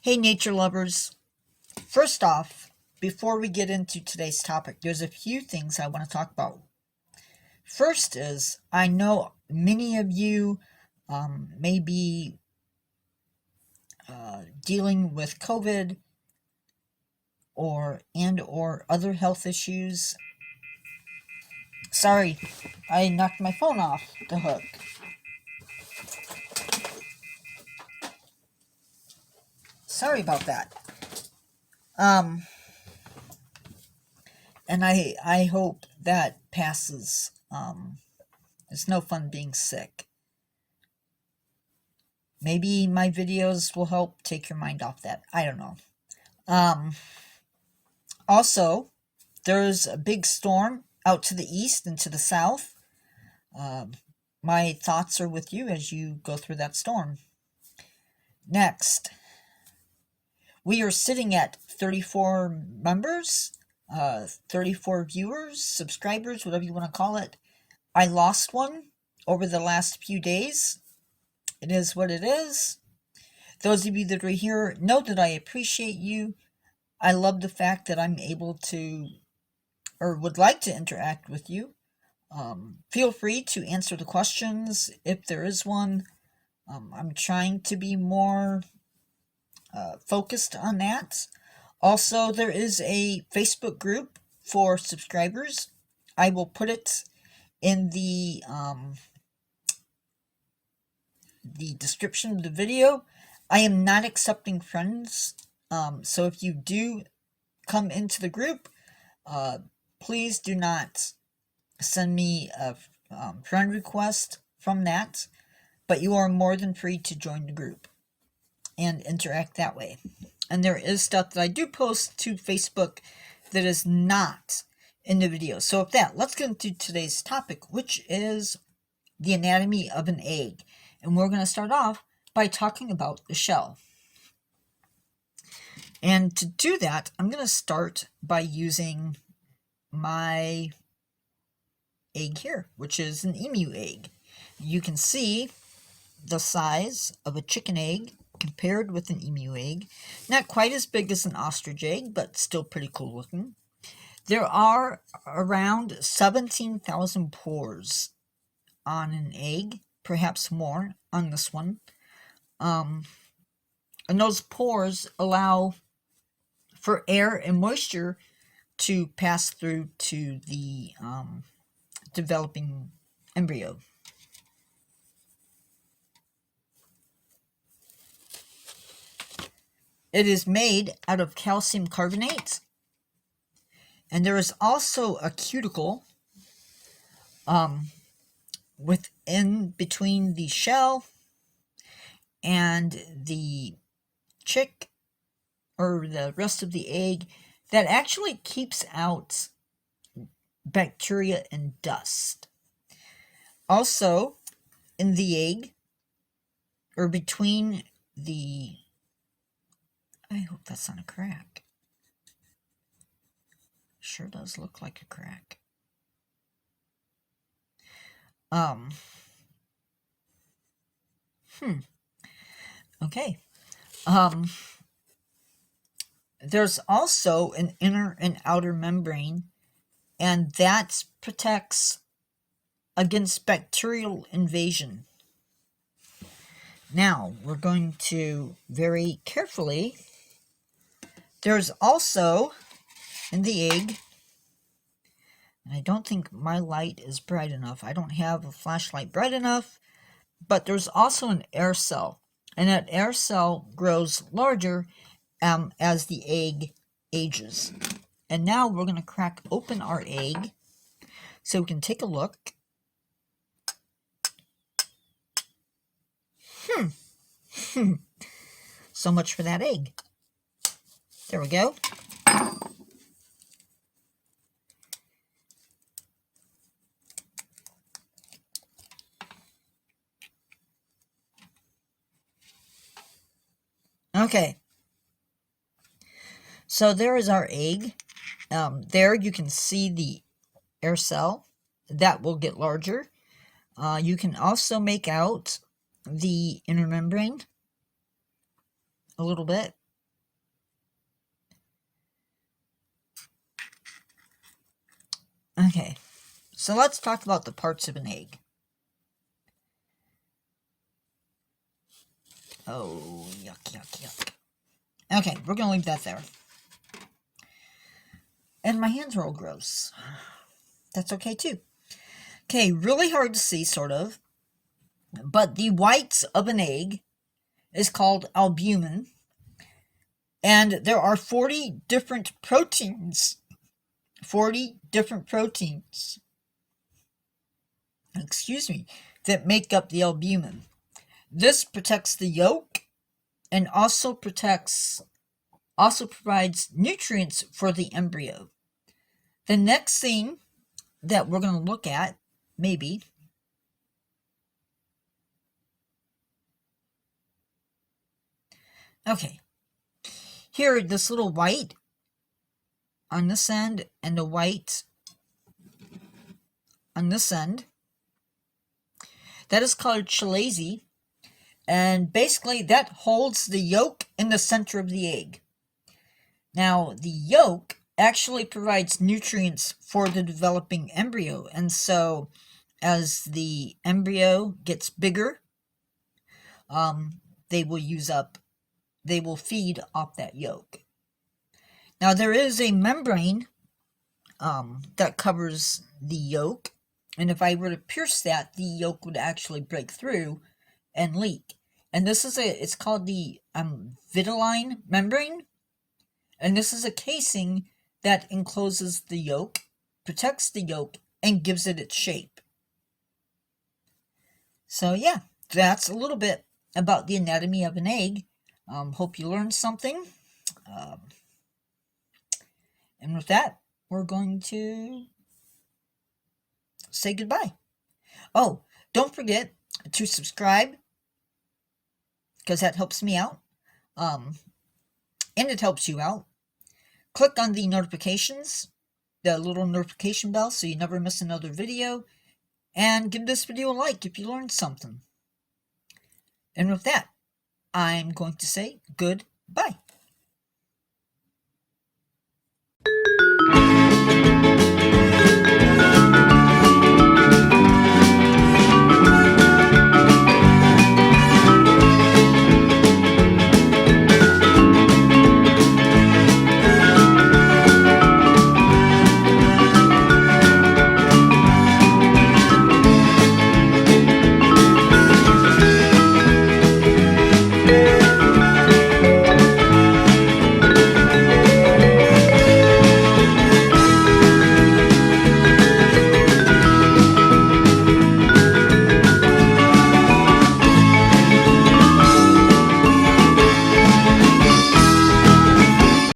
Hey, nature lovers. First off, before we get into today's topic, there's a few things I want to talk about. First is, I know many of you may be dealing with COVID or other health issues. Sorry, I knocked my phone off the hook. Sorry about that. And I hope that passes. It's no fun being sick. Maybe my videos will help take your mind off that. I don't know. Also, there's a big storm out to the east and to the south. My thoughts are with you as you go through that storm. Next, we are sitting at 34 members, 34 viewers, subscribers, whatever you want to call it. I lost one over the last few days. It is what it is. Those of you that are here know that I appreciate you. I love the fact that I'm able to, or would like to interact with you. Feel free to answer the questions if there is one. I'm trying to be more focused on that. Also, there is a Facebook group for subscribers. I will put it in the description of the video. I am not accepting friends, so if you do come into the group, please do not send me a friend request from that, but you are more than free to join the group and interact that way. And there is stuff that I do post to Facebook that is not in the video. So with that, let's get into today's topic, which is the anatomy of an egg. And we're going to start off by talking about the shell. And to do that, I'm going to start by using my egg here, which is an emu egg. You can see the size of a chicken egg compared with an emu egg. Not quite as big as an ostrich egg, but still pretty cool looking. There are around 17,000 pores on an egg, perhaps more on this one. And those pores allow for air and moisture to pass through to the developing embryo. It is made out of calcium carbonate, and there is also a cuticle within between the shell and the chick or the rest of the egg that actually keeps out bacteria and dust. Also, in the egg, or between the, I hope that's not a crack. Sure does look like a crack. Okay. There's also an inner and outer membrane, and that protects against bacterial invasion. Now, we're going to very carefully, there's also in the egg, and I don't think my light is bright enough. I don't have a flashlight bright enough, but there's also an air cell, and that air cell grows larger as the egg ages. And now we're going to crack open our egg so we can take a look. So much for that egg. There we go. Okay. So there is our egg. There you can see the air cell. That will get larger. You can also make out the inner membrane a little bit. Okay, so let's talk about the parts of an egg. Oh, yuck, yuck, yuck. Okay, we're going to leave that there. And my hands are all gross. That's okay, too. Okay, really hard to see, sort of. But the whites of an egg is called albumin. And there are 40 different proteins. 40 different proteins. Excuse me. That make up the albumin. This protects the yolk and also provides nutrients for the embryo. The next thing that we're going to look at, maybe, okay, here, this little white on this end and the white on this end, that is called chalaza, and basically that holds the yolk in the center of the egg. Now, the yolk actually provides nutrients for the developing embryo, and so as the embryo gets bigger, they will feed off that yolk. Now, there is a membrane that covers the yolk, and if I were to pierce that, the yolk would actually break through and leak. And this is it's called the vitelline membrane, and this is a casing that encloses the yolk, protects the yolk, and gives it its shape. So yeah, that's a little bit about the anatomy of an egg. Hope you learned something. And with that, we're going to say goodbye. Oh, don't forget to subscribe, because that helps me out. And it helps you out. Click on the notifications, the little notification bell, so you never miss another video. And give this video a like if you learned something. And with that, I'm going to say goodbye.